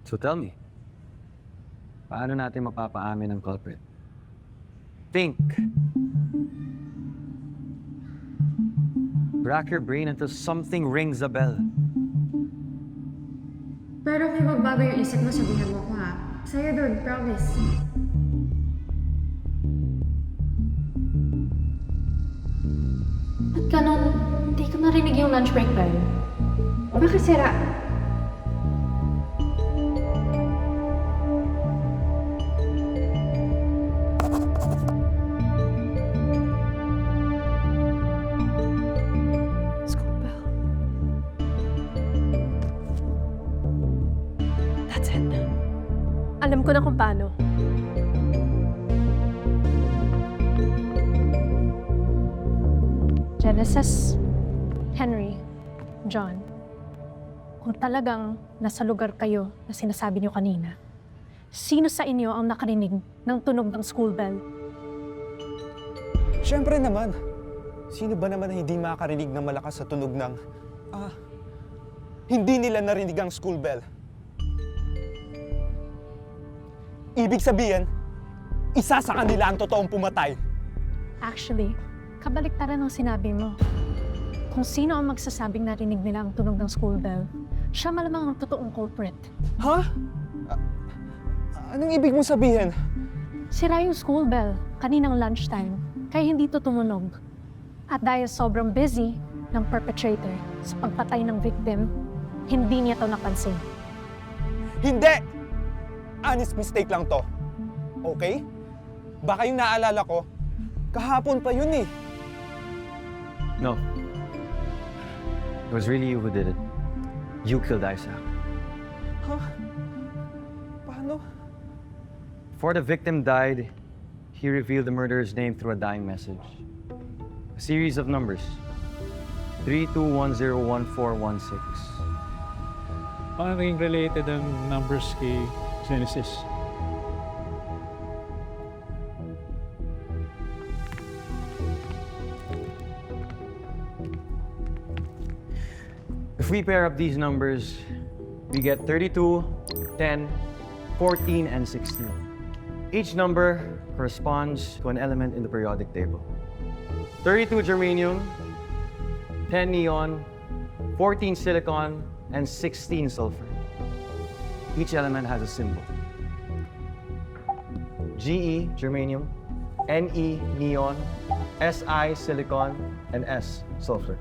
So tell me, paano natin mapapaamin ang culprit? Think. Rack your brain until something rings a bell. Pero kung magbago yung isip mo, sabihan mo ko ha. Sa'yo doon, promise. Ba't ganun? Hindi ko narinig yung lunch break bell. Baka sira. School bell. That's it. Alam ko na kung paano. Genesis, Henry, John, kung talagang nasa lugar kayo na sinasabi niyo kanina, sino sa inyo ang nakarinig ng tunog ng school bell? Siyempre naman. Sino ba naman na hindi makakarinig ng malakas sa tunog ng... hindi nila narinig ang school bell? Ibig sabihin, isa sa kanila ang totoong pumatay. Actually, kabaliktaran ng sinabi mo. Kung sino ang magsasabing narinig nila ang tunog ng school bell, siya malamang ang totoong culprit. Ha? Anong ibig mong sabihin? Sira yung school bell kaninang lunchtime, kaya hindi to tumunog. At dahil sobrang busy ng perpetrator sa pagpatay ng victim, hindi niya to napansin. Hindi! Honest mistake lang to. Okay? Baka yung naalala ko, kahapon pa yun eh. No. It was really you who did it. You killed Isaac. Ha? Paano? Before the victim died, he revealed the murderer's name through a dying message. A series of numbers. 32101416. Paano naging related ang numbers kay Genesis? If we pair up these numbers, we get 32, 10, 14, and 16. Each number corresponds to an element in the periodic table. 32 germanium, 10 neon, 14 silicon, and 16 sulfur. Each element has a symbol. Ge, germanium, Ne, neon, Si, silicon, and S, sulfur.